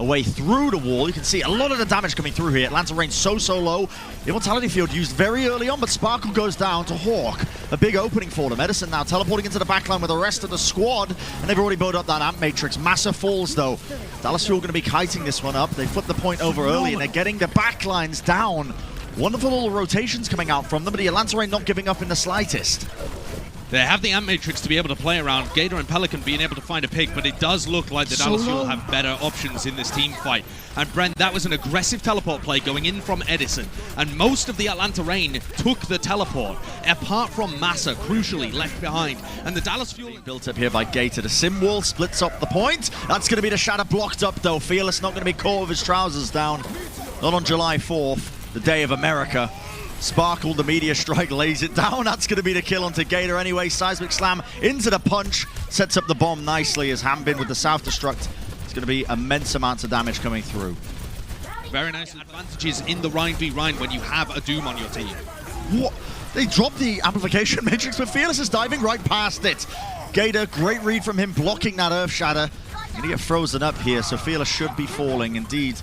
a way through the wall. You can see a lot of the damage coming through here. Atlanta Reign so low. The Immortality Field used very early on, but Sparkle goes down to Hawk. A big opening for them. Edison now teleporting into the backline with the rest of the squad, and they've already built up that Amp Matrix. Massa falls though. Dallas Fuel going to be kiting this one up. They flipped the point over early, and they're getting the backlines down. Wonderful little rotations coming out from them, but the Atlanta Reign not giving up in the slightest. They have the Amp Matrix to be able to play around. Gator and Pelican being able to find a pick, but it does look like the Dallas Fuel have better options in this team fight. And Brent, that was an aggressive teleport play going in from Edison. And most of the Atlanta Reign took the teleport, apart from Massa, crucially, left behind. And the Dallas Fuel... Built up here by Gator. The Sim Wall splits up the point. That's going to be the Shatter blocked up, though. Fearless not going to be caught with his trousers down. Not on July 4th, the day of America. Sparkle, the meteor strike, lays it down. That's going to be the kill onto Gator anyway. Seismic Slam into the punch. Sets up the bomb nicely as Hambin with the South Destruct. It's going to be immense amounts of damage coming through. Very nice advantages in the Rhine v Rhine when you have a Doom on your team. What? They dropped the Amplification Matrix, but Fearless is diving right past it. Gator, great read from him, blocking that Earth Shatter. Going to get frozen up here, so Fearless should be falling. Indeed,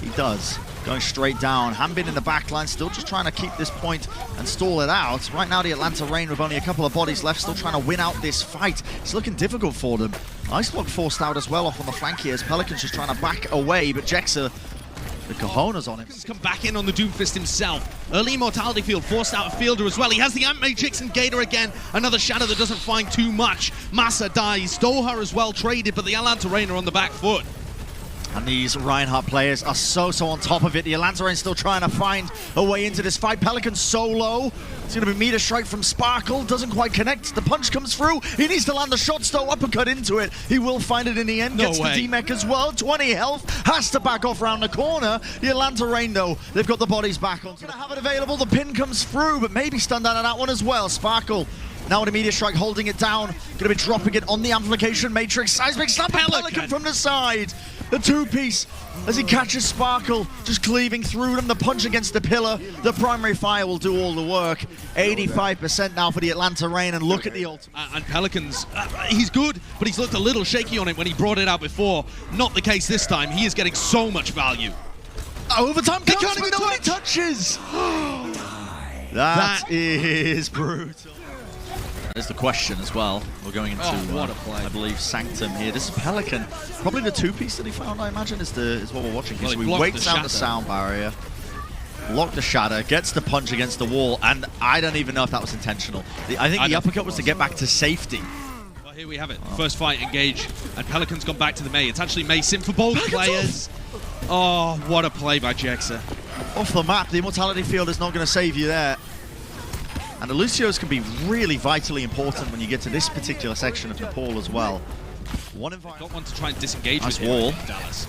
he does. Going straight down. Hambin in the backline, still just trying to keep this point and stall it out. Right now, the Atlanta Reign with only a couple of bodies left, still trying to win out this fight. It's looking difficult for them. Ice Block forced out as well off on the flank here as Pelican's just trying to back away, but Jexa, the cojones on him. He's come back in on the Doomfist himself. Early Immortality Field forced out a Fielder as well. He has the Amp Matrix and Gator again. Another Shadow that doesn't find too much. Massa dies. Doha as well traded, but the Atlanta Reign are on the back foot. And these Reinhardt players are so on top of it. The Atlanta Reign still trying to find a way into this fight. Pelican solo. It's going to be meter strike from Sparkle. Doesn't quite connect. The punch comes through. He needs to land the shots though. Uppercut into it. He will find it in the end. No Gets way. the D-Mech as well. 20 health. Has to back off around the corner. The Atlanta Reign though, they've got the bodies back on. Going to have it available. The pin comes through, but maybe stunned out of that one as well. Sparkle now with a meteor strike holding it down. Going to be dropping it on the Amplification Matrix. Seismic Slap Pelican from the side. The two-piece as he catches Sparkle, just cleaving through them. The punch against the pillar. The primary fire will do all the work. 85% now for the Atlanta Reign, and look at the ult. And Pelicans, he's good, but he's looked a little shaky on it when he brought it out before. Not the case this time. He is getting so much value. Overtime He comes can't even with no touch. touches. That is brutal. There's the question as well. We're going into, what a play. I believe, Sanctum here. This is Pelican. Probably the two-piece that he found, I imagine, is what we're watching here. Well, So he he blocked waits the out the shatter. sound barrier, locked the shatter, gets the punch against the wall, and I don't even know if that was intentional. I think the uppercut was to get back to safety. Well, here we have it. First fight, engage, and Pelican's gone back to the May. It's actually May Sim for both players. Oh, what a play by Jexa. Off the map, the Immortality Field is not going to save you there. And the Lucios can be really vitally important when you get to this particular section of Nepal as well. Got one to try and disengage Nice with wall. here, Dallas.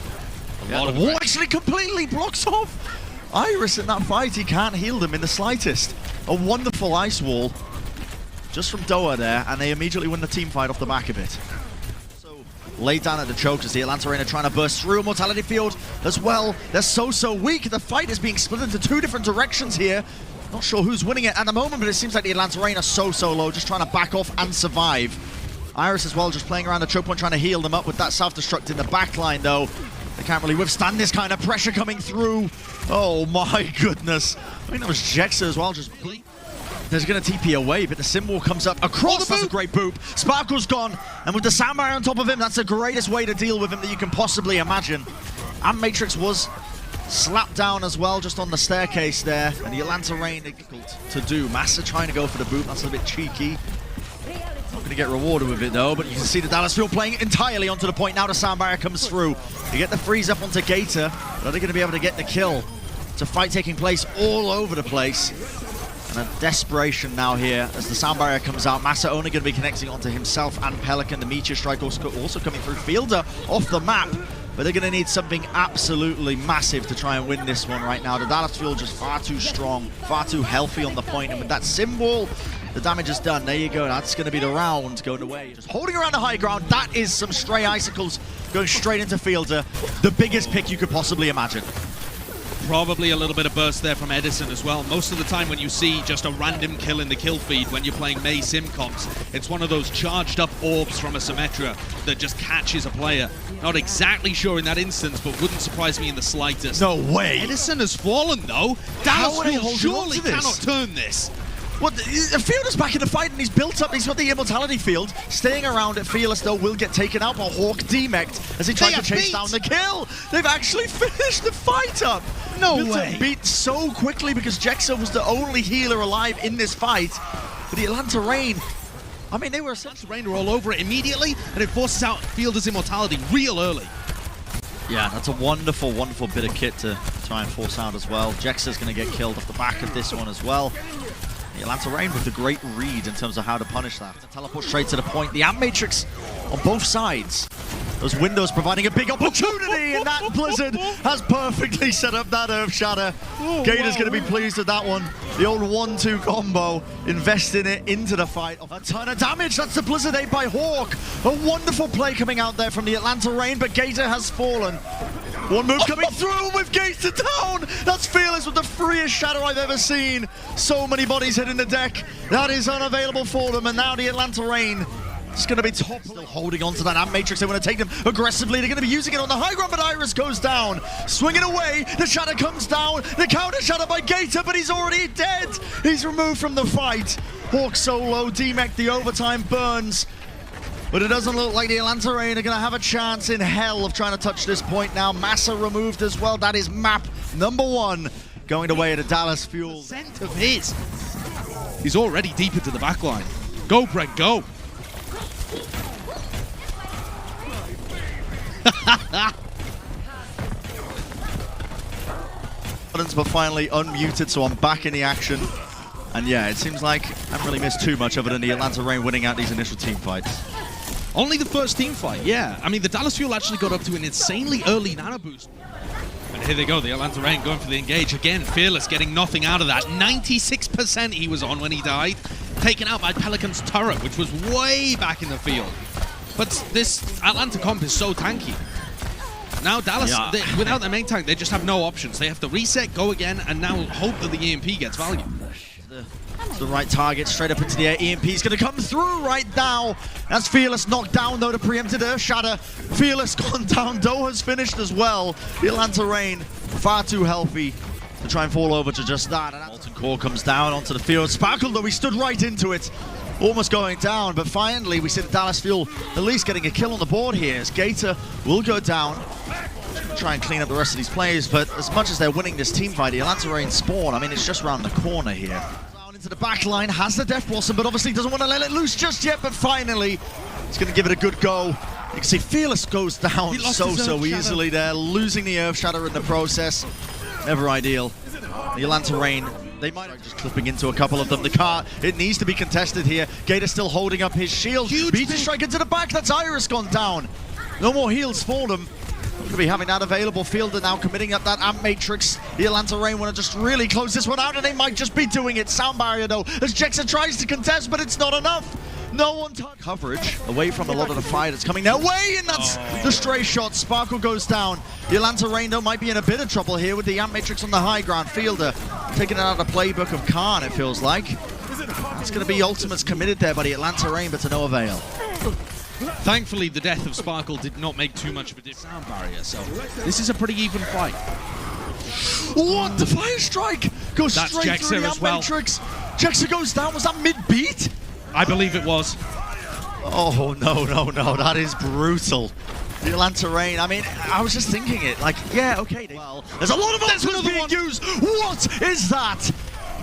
Yeah, the wall actually completely blocks off Iris in that fight. He can't heal them in the slightest. A wonderful ice wall just from Doha there, and they immediately win the team fight off the back of it. So laid down at the choke as the Atlanta Reign are trying to burst through. Mortality Field as well. They're so weak. The fight is being split into two different directions here. Not sure who's winning it at the moment, but it seems like the Atlanta Reign are so low, just trying to back off and survive. Iris as well, just playing around the choke point, trying to heal them up with that self-destruct in the backline, though. They can't really withstand this kind of pressure coming through. Oh my goodness. I think that was Jexa as well, just... There's going to TP away, but the symbol comes up across. That's a great boop. Sparkle's gone, and with the sound barrier on top of him, that's the greatest way to deal with him that you can possibly imagine. And Matrix was slapped down as well, just on the staircase there, and the Atlanta Reign difficult to do. Massa trying to go for the boot, that's a bit cheeky. Not going to get rewarded with it though, but you can see the Dallas Fuel playing entirely onto the point. Now the sound barrier comes through. You get the freeze up onto Gator, but are they going to be able to get the kill? It's a fight taking place all over the place. And a desperation now here as the sound barrier comes out. Massa only going to be connecting onto himself and Pelican. The Meteor Strike also coming through. Fielder off the map. But they're going to need something absolutely massive to try and win this one right now. The Dallas Fuel just far too strong, far too healthy on the point. And with that symbol, the damage is done. There you go. That's going to be the round going away. Just holding around the high ground. That is some stray icicles going straight into Fielder. The biggest pick you could possibly imagine. probably a little bit of burst there from Edison as well. Most of the time when you see just a random kill in the kill feed when you're playing May sim comps, it's one of those charged up orbs from a Symmetra that just catches a player. Not exactly sure in that instance, but wouldn't surprise me in the slightest. No way. Edison has fallen though. How are they Dallas holding surely on to this? cannot turn this. Well, the Fielder's back in the fight, and he's built up. He's got the immortality field. Staying around at Fearless, though, will get taken out by Hawk demeched as he tries to chase down the kill. They've actually finished the fight up. No Built way. up beat so quickly because Jexo was the only healer alive in this fight. But the Atlanta Reign, I mean, they were essentially... Rain are all over it immediately, and it forces out Fielder's immortality real early. Yeah, that's a wonderful, wonderful bit of kit to try and force out as well. Jexa's going to get killed off the back of this one as well. The Atlanta Reign with the great read in terms of how to punish that. Teleport straight to the point. The Amp Matrix on both sides. Those windows providing a big opportunity, and that Blizzard has perfectly set up that Earth Shatter. Gator's going to be pleased with that one. The old 1-2 combo, investing it into the fight. A ton of damage. That's the Blizzard 8 by Hawk. A wonderful play coming out there from the Atlanta Reign, but Gator has fallen. One move coming through with Gator down. That's Fearless with the freest shadow I've ever seen. So many bodies hitting the deck. That is unavailable for them, and now the Atlanta Reign is going to be top. Still holding on to that Amp Matrix. They want to take them aggressively. They're going to be using it on the high ground, but Iris goes down. Swinging away. The shadow comes down. The counter shadow by Gator, but he's already dead. He's removed from the fight. Hawk solo. D-Mech, the overtime burns. But it doesn't look like the Atlanta Reign are going to have a chance in hell of trying to touch this point now. Massa removed as well. That is map number 1 going away at a Dallas Fuel. Scent of his. He's already deep into the back line. Go, Brent, go. But finally unmuted, so I'm back in the action. And yeah, it seems like I haven't really missed too much other than the Atlanta Reign winning out these initial team fights. Only the first team fight, yeah. I mean, the Dallas Fuel actually got up to an insanely early nano boost. And here they go, the Atlanta Reign going for the engage. Again, Fearless getting nothing out of that. 96% he was on when he died. Taken out by Pelican's turret, which was way back in the field. But this Atlanta comp is so tanky. Now Dallas, without their main tank, they just have no options. They have to reset, go again, and now hope that the EMP gets value. The right target, straight up into the air. EMP is going to come through right now. That's Fearless knocked down, though, the preempted Earth Shatter. Fearless gone down. Doha's finished as well. The Atlanta Reign far too healthy to try and fall over to just that. And Molten Core comes down onto the field. Sparkle, though, he stood right into it. Almost going down, but finally we see the Dallas Fuel at least getting a kill on the board here as Gator will go down. Try and clean up the rest of these players, but as much as they're winning this team fight, the Atlanta Reign spawn, I mean, it's just around the corner here. Down into the back line, has the Death Blossom, but obviously doesn't want to let it loose just yet, but finally he's going to give it a good go. You can see Fearless goes down so easily there, losing the Earth Shatter in the process. Never ideal. The Atlanta Reign, they might just clipping into a couple of them. The car, it needs to be contested here. Gator still holding up his shield. Beats the strike into the back. That's Iris gone down. No more heals for them. Going to be having that available. Fielder now committing up that Amp Matrix. The Atlanta Reign want to just really close this one out, and they might just be doing it. Sound barrier though, as Jexa tries to contest, but it's not enough. No one touch coverage away from a lot of the fire that's coming their way, and that's the stray shot. Sparkle goes down. The Atlanta Reign though might be in a bit of trouble here with the Amp Matrix on the high ground. Fielder taking it out of the playbook of Khan, it feels like. It's going to be ultimates committed there by the Atlanta Reign, but to no avail. Thankfully, the death of Sparkle did not make too much of a difference. Sound barrier, so this is a pretty even fight. What? The fire strike goes straight through the Amp Matrix. Jexa goes down. Was that mid-beat? I believe it was. Oh, no. That is brutal. The Atlanta Reign, I mean, I was just thinking it. Like, yeah, okay. Well, there's a lot of ultimates being used. What is that?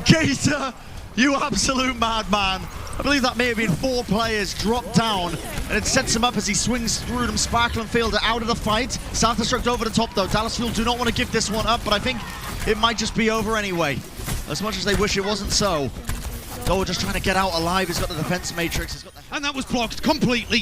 Gator, you absolute madman. I believe that may have been 4 players dropped down, and it sets him up as he swings through them. Sparkle and Fielder out of the fight. South-destruct over the top, though. Dallas Fuel do not want to give this one up, but I think it might just be over anyway. As much as they wish it wasn't so. Doha just trying to get out alive. He's got the defense matrix. He's got the... And that was blocked completely.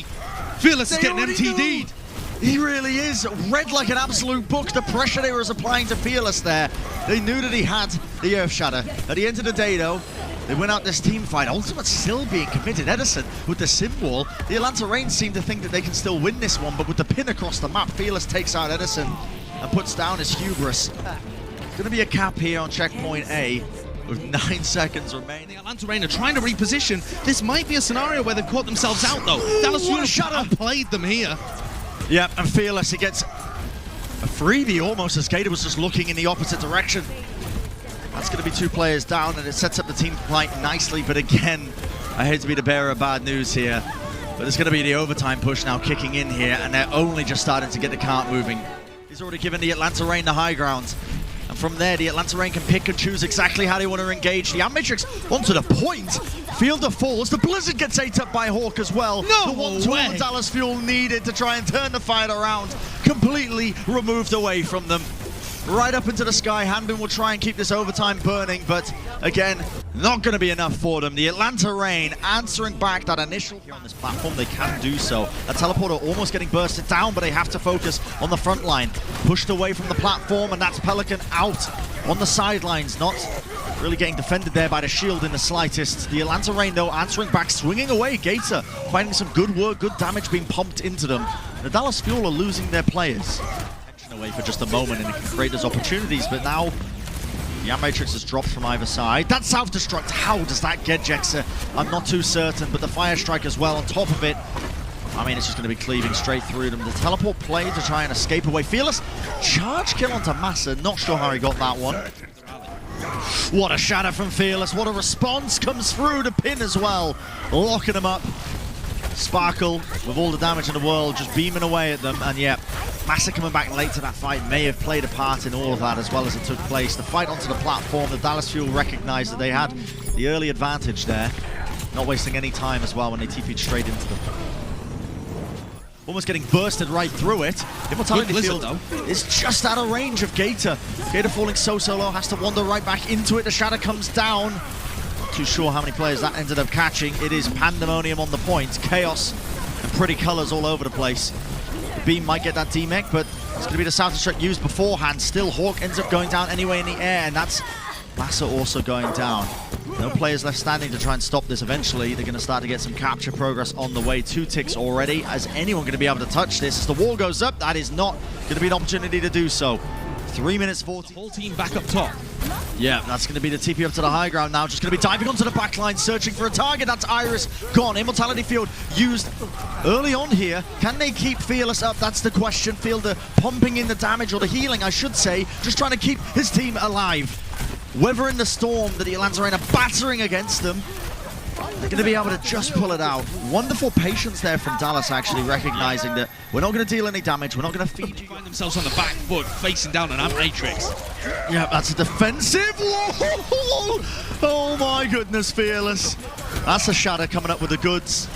Fearless is getting MTD'd. He really is. Read like an absolute book. The pressure they were applying to Fearless there. They knew that he had the Earth Shatter. At the end of the day, though, they win out this team fight. Ultimate still being committed. Edison with the sim wall. The Atlanta Reign seem to think that they can still win this one, but with the pin across the map, Fearless takes out Edison and puts down his hubris. Going to be a cap here on checkpoint A with 9 seconds remaining. The Atlanta Reign are trying to reposition. This might be a scenario where they've caught themselves out, though. Dallas Fuel outplayed them here. Yep, and Fearless, he gets a freebie almost as Gator was just looking in the opposite direction. That's going to be 2 players down, and it sets up the team quite nicely. But again, I hate to be the bearer of bad news here, but it's going to be the overtime push now kicking in here, and they're only just starting to get the cart moving. He's already given the Atlanta Reign the high ground. And from there, the Atlanta Reign can pick and choose exactly how they want to engage. The Matrix onto the point. Fielder falls. The Blizzard gets ate up by Hawk as well. No the one way. Dallas Fuel needed to try and turn the fight around. Completely removed away from them. Right up into the sky. Hanbin will try and keep this overtime burning, but again, not going to be enough for them. The Atlanta Reign answering back that initial here on this platform. They can do so. That teleporter almost getting bursted down, but they have to focus on the front line. Pushed away from the platform, and that's Pelican out on the sidelines. Not really getting defended there by the shield in the slightest. The Atlanta Reign, though, answering back, swinging away. Gator finding some good work, good damage being pumped into them. The Dallas Fuel are losing their players away for just a moment, and it can create those opportunities, but now the Matrix has dropped from either side. That self-destruct, how does that get Jexa? I'm not too certain, but the Fire Strike as well on top of it. I mean, it's just going to be cleaving straight through them. The teleport play to try and escape away. Fearless, charge kill onto Massa. Not sure how he got that one. What a shatter from Fearless. What a response comes through to Pin as well. Locking him up. Sparkle, with all the damage in the world, just beaming away at them, and yeah, Massa coming back late to that fight may have played a part in all of that as well as it took place. The fight onto the platform, the Dallas Fuel recognized that they had the early advantage there, not wasting any time as well when they TP'd straight into them. Almost getting bursted right through it. Immortality Field is just out of range of Gator. Gator falling so low, has to wander right back into it. The shatter comes down. Too sure how many players that ended up catching. It is pandemonium on the point. Chaos and pretty colors all over the place. The beam might get that D-Mech, but it's going to be the self-destruct used beforehand. Still, Hawk ends up going down anyway in the air, and that's Massa also going down. No players left standing to try and stop this eventually. They're going to start to get some capture progress on the way. 2 ticks already. Is anyone going to be able to touch this? As the wall goes up, that is not going to be an opportunity to do so. 3 minutes 40. The whole team back up top. Yeah, that's going to be the TP up to the high ground now. Just going to be diving onto the back line, searching for a target. That's Iris gone. Immortality Field used early on here. Can they keep Fearless up? That's the question. Fielder pumping in the damage, or the healing, I should say. Just trying to keep his team alive. Weathering the storm that the Atlanta Reign are battering against them. They're going to be able to just pull it out. Wonderful patience there from Dallas, actually recognizing that we're not going to deal any damage. We're not going to feed you. Find themselves on the back foot, facing down an Matrix. Yeah, that's a defensive. Whoa! Oh my goodness, Fearless. That's a shatter coming up with the goods.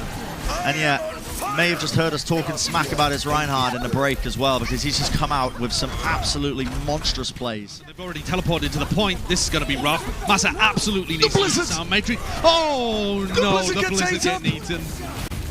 And yeah, may have just heard us talking smack about his Reinhardt in the break as well, because he's just come out with some absolutely monstrous plays. They've already teleported to the point. This is going to be rough. Massa absolutely needs to use the sound Matrix. Oh no, the Blizzard getting eaten.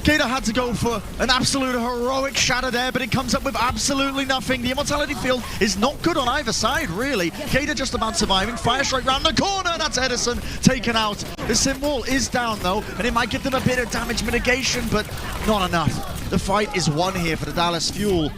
Gator had to go for an absolute heroic shatter there, but it comes up with absolutely nothing. The Immortality Field is not good on either side, really. Gator just about surviving. Fire Strike round the corner. That's Edison taken out. The Sim Wall is down, though, and it might give them a bit of damage mitigation, but not enough. The fight is won here for the Dallas Fuel.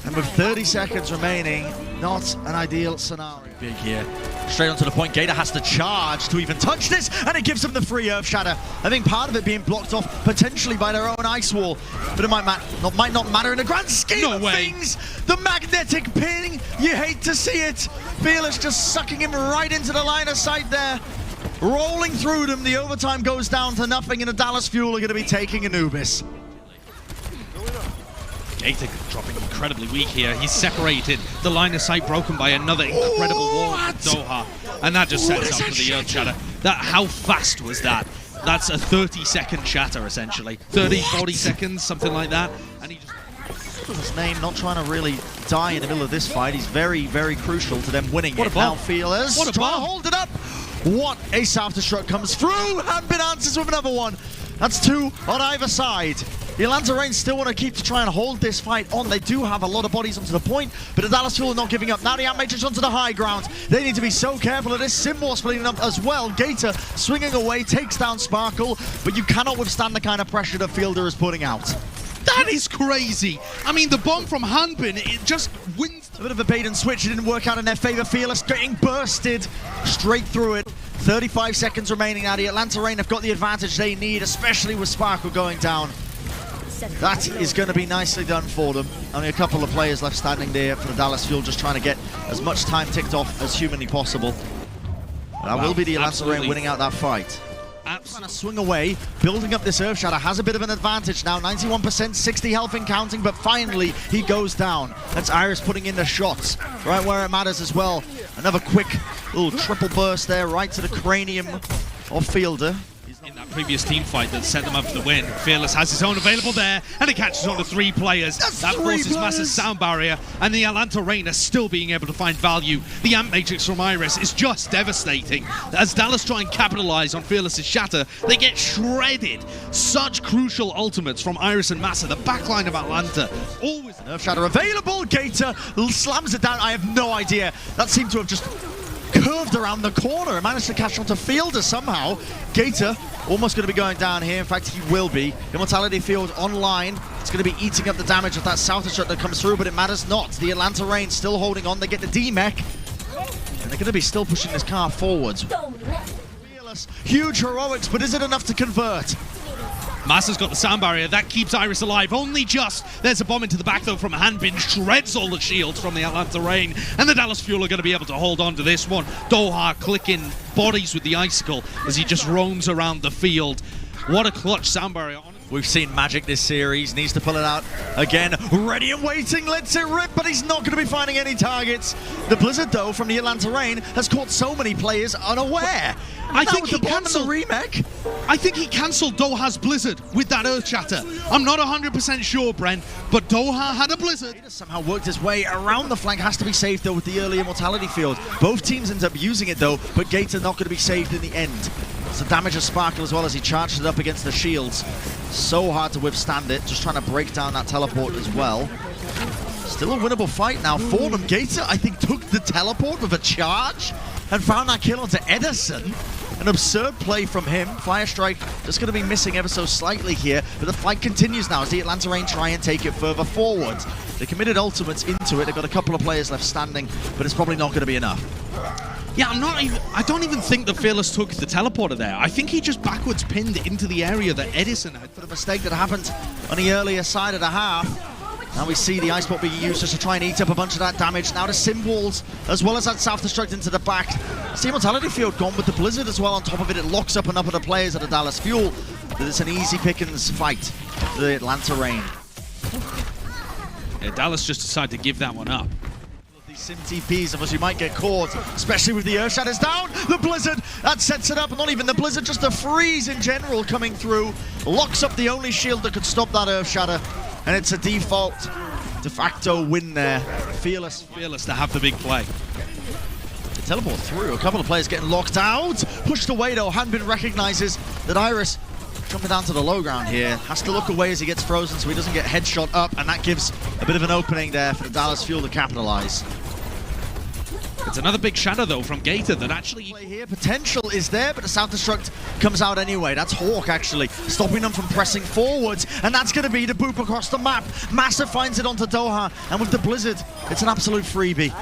And with 30 seconds remaining, not an ideal scenario. Big here. Straight onto the point. Gator has to charge to even touch this, and it gives them the free Earth Shatter. I think part of it being blocked off potentially by their own ice wall, but it might not matter in the grand scheme of things. The magnetic ping, you hate to see it. Fearless just sucking him right into the line of sight there. Rolling through them, the overtime goes down to nothing, and the Dallas Fuel are going to be taking Anubis. Gator dropping incredibly weak here. He's separated. The line of sight broken by another incredible wall from Doha. And that just sets up for the Earth Shatter. How fast was that? That's a 30-second shatter, essentially. 30, 40 seconds, something like that. And he just... His name, not trying to really die in the middle of this fight. He's very, very crucial to them winning it. Now Fearless what a trying to hold it up. What a self-destruct comes through. Hanbin answers with another one. That's 2 on either side. The Atlanta Reign still want to keep to try and hold this fight on. They do have a lot of bodies onto the point, but the Dallas Fuel are not giving up. Now the Matrix onto the high ground. They need to be so careful of this. Symbol splitting up as well. Gator swinging away, takes down Sparkle, but you cannot withstand the kind of pressure the Fielder is putting out. That is crazy. I mean, the bomb from Hanbin, it just wins. A bit of a bait and switch. It didn't work out in their favor. Fearless getting bursted straight through it. 35 seconds remaining now. The Atlanta Reign have got the advantage they need, especially with Sparkle going down. That is going to be nicely done for them. Only a couple of players left standing there for the Dallas Fuel, just trying to get as much time ticked off as humanly possible. That will be the Atlanta Reign winning out that fight. Trying to swing away, building up this Earth Shatter, has a bit of an advantage now, 91%, 60 health in counting, but finally he goes down. That's Iris putting in the shots, right where it matters as well. Another quick little triple burst there, right to the cranium of Fielder. In that previous team fight that set them up for the win, Fearless has his own available there, and it catches on to 3 players. That forces massive sound barrier, and the Atlanta Reign are still being able to find value. The Amp Matrix from Iris is just devastating. As Dallas try and capitalize on Fearless's shatter, they get shredded. Such crucial ultimates from Iris and Massa. The backline of Atlanta always... Earth Shatter available, Gator slams it down. I have no idea. That seemed to have just curved around the corner and managed to catch onto Fielder somehow. Gator almost going to be going down here. In fact, he will be. Immortality Field online. It's going to be eating up the damage of that South shot that comes through, but it matters not. The Atlanta Reign still holding on. They get the D-Mech, and they're going to be still pushing this car forwards. Fearless, huge heroics, but is it enough to convert? Massa's got the sound barrier. That keeps Iris alive. Only just. There's a bomb into the back, though, from Hanbin. Shreds all the shields from the Atlanta Reign. And the Dallas Fuel are going to be able to hold on to this one. Doha clicking bodies with the icicle as he just roams around the field. What a clutch sound barrier. We've seen Magic this series. Needs to pull it out again. Ready and waiting. Lets it rip, but he's not going to be finding any targets. The Blizzard, though, from the Atlanta Reign has caught so many players unaware. I think he cancelled remake. I think he cancelled Doha's Blizzard with that Earth Shatter. I'm not 100% sure, Brent, but Doha had a Blizzard. He somehow worked his way around the flank. Has to be saved, though, with the early Immortality Field. Both teams end up using it, though, but Gator not going to be saved in the end. It's the damage of Sparkle as well as he charged it up against the shields. So hard to withstand it. Just trying to break down that teleport as well. Still a winnable fight now for them. Gator, I think, took the teleport with a charge and found that kill onto Edison. An absurd play from him. Fire Strike just going to be missing ever so slightly here, but the fight continues now as the Atlanta Reign try and take it further forward. They committed ultimates into it. They've got a couple of players left standing, but it's probably not going to be enough. Yeah, I don't even think that Fearless took the teleporter there. I think he just backwards pinned into the area that Edison had. For the mistake that happened on the earlier side of the half. Now we see the Ice Bot being used just to try and eat up a bunch of that damage. Now the Symbols, as well as that Self-Destruct into the back. The Immortality Field gone with the Blizzard as well on top of it. It locks up enough of the players at the Dallas Fuel that it's an easy pickings fight for the Atlanta Reign. Yeah, Dallas just decided to give that one up. These Sim TPs of us, you might get caught, especially with the Earth Shatters down. The Blizzard, that sets it up, and not even the Blizzard, just a freeze in general coming through. Locks up the only shield that could stop that Earth Shatter. And it's a default de facto win there. Fearless to have the big play. They teleport through. A couple of players getting locked out. Pushed away though. Hanbin recognizes that Iris jumping down to the low ground here. Has to look away as he gets frozen so he doesn't get headshot up. And that gives a bit of an opening there for the Dallas Fuel to capitalize. It's another big shadow, though, from Gator that actually... Here, potential is there, but the Self-Destruct comes out anyway. That's Hawk, actually, stopping them from pressing forwards, and that's going to be the boop across the map. Massa finds it onto Doha, and with the Blizzard, it's an absolute freebie.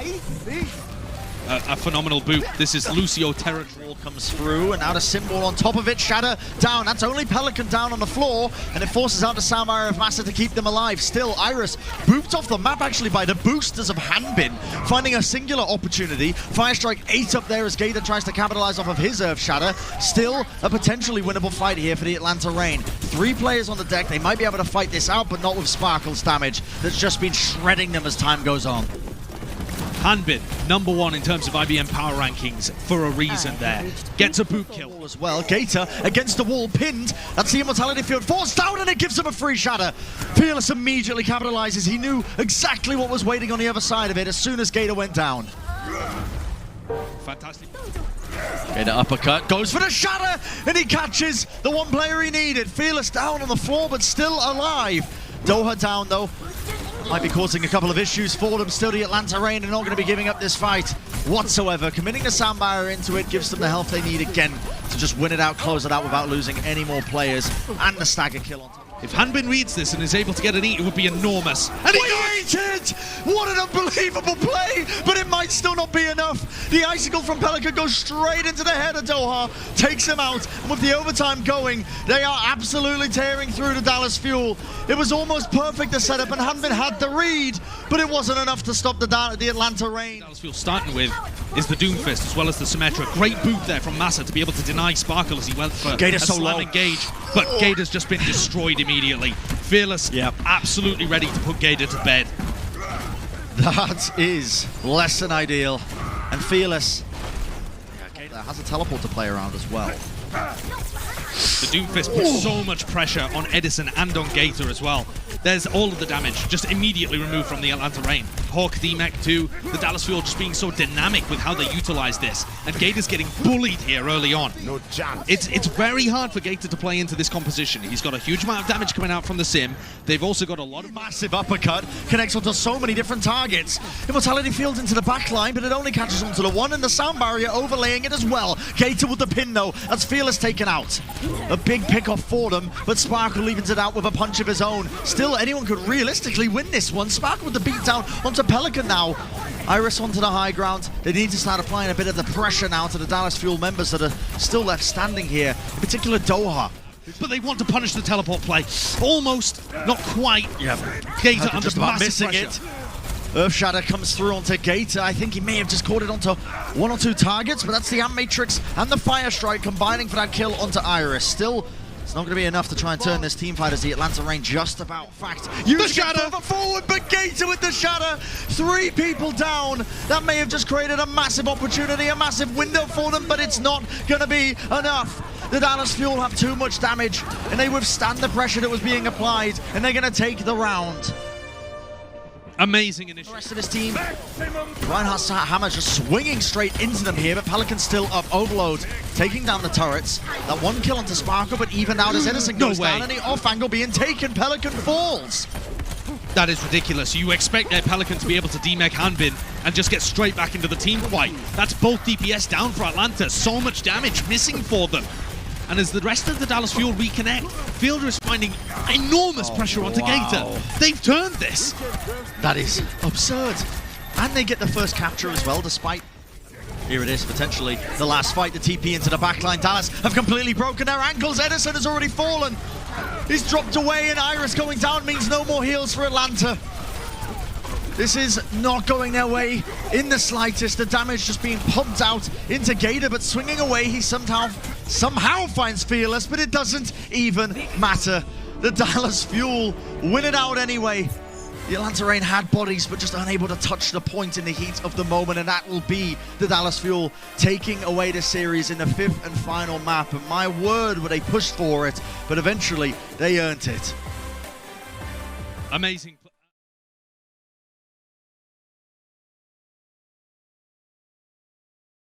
A phenomenal boot. This is Lucio territory. Comes through, and now the Symbol on top of it. Shatter down. That's only Pelican down on the floor, and it forces out the Sound Barrier of Massa to keep them alive. Still, Iris booped off the map actually by the boosters of Hanbin, finding a singular opportunity. Fire Strike 8 up there as Gator tries to capitalize off of his Earth Shatter. Still a potentially winnable fight here for the Atlanta Reign. 3 players on the deck. They might be able to fight this out, but not with Sparkle's damage that's just been shredding them as time goes on. Hanbin, #1 in terms of IBM power rankings for a reason there. Gets a boot kill as well. Gator against the wall, pinned. That's the Immortality Field forced down, and it gives him a free shatter. Fearless immediately capitalizes. He knew exactly what was waiting on the other side of it as soon as Gator went down. Fantastic. Gator uppercut, goes for the shatter, and he catches the one player he needed. Fearless down on the floor, but still alive. Doha down, though. Might be causing a couple of issues for them. Still, the Atlanta Reign are not going to be giving up this fight whatsoever. Committing the Sound Barrier into it gives them the health they need again to just win it out, close it out without losing any more players. And the stagger kill on top. If Hanbin reads this and is able to get an eat, it would be enormous. And he Waited! What an unbelievable play! But it might still not be enough. The icicle from Pelican goes straight into the head of Doha, takes him out, and with the overtime going, they are absolutely tearing through the Dallas Fuel. It was almost perfect, the setup, and Hanbin had the read, but it wasn't enough to stop the Atlanta Reign. Dallas Fuel starting with is the Doomfist as well as the Symmetra. Great boot there from Massa to be able to deny Sparkle as he went for Gator's a so slam low. engage. But Gator's just been destroyed immediately. Fearless, absolutely ready to put Gator to bed. That is less than ideal. And Fearless Gator has a teleport to play around as well. The Doomfist puts so much pressure on Edison and on Gator as well. There's all of the damage just immediately removed from the Atlanta Reign. Hawk D-Mech too, the Dallas Fuel just being so dynamic with how they utilize this. And Gator's getting bullied here early on. No chance. It's very hard for Gator to play into this composition. He's got a huge amount of damage coming out from the Sim. They've also got a lot of... Massive uppercut, connects onto so many different targets. Immortality Field into the back line, but it only catches onto the one, and the sound barrier overlaying it as well. Gator with the pin though, that's Fearless taken out. A big pick-off for them, but Sparkle evens it out with a punch of his own. Still, anyone could realistically win this one. Sparkle with the beatdown onto Pelican now. Iris onto the high ground. They need to start applying a bit of the pressure now to the Dallas Fuel members that are still left standing here, in particular Doha. But they want to punish the teleport play. Almost, not quite. Yeah, Gator under just about massive missing pressure. it. Earth Shatter comes through onto Gator. I think he may have just caught it onto one or two targets, but that's the Amp Matrix and the Fire Strike combining for that kill onto Iris. Still, it's not going to be enough to try and turn this team fight as the Atlanta Reign just about fact. The Shatter further forward, but Gator with the Shatter. 3 people down. That may have just created a massive opportunity, a massive window for them, but it's not going to be enough. The Dallas Fuel have too much damage, and they withstand the pressure that was being applied, and they're going to take the round. Amazing The initiative. rest of this team, Reinhardt's hammer just swinging straight into them here, but Pelican's still up. Overload taking down the turrets. That one kill onto Sparkle, but even out as Edison goes down, and the off angle being taken. Pelican falls. That is ridiculous. You expect their Pelican to be able to D-Mech Hanbin and just get straight back into the team fight. That's both DPS down for Atlanta. So much damage missing for them. And as the rest of the Dallas Fuel reconnect, Fielder is finding enormous pressure onto Gator. They've turned this. That is absurd. And they get the first capture as well, despite... Here it is, potentially the last fight. The TP into the backline. Dallas have completely broken their ankles. Edison has already fallen. He's dropped away, and Iris going down means no more heals for Atlanta. This is not going their way in the slightest. The damage just being pumped out into Gator, but swinging away, he somehow finds Fearless, but it doesn't even matter. The Dallas Fuel win it out anyway. The Atlanta Reign had bodies, but just unable to touch the point in the heat of the moment, and that will be the Dallas Fuel taking away the series in the 5th and final map. And my word, were they pushed for it, but eventually they earned it. Amazing.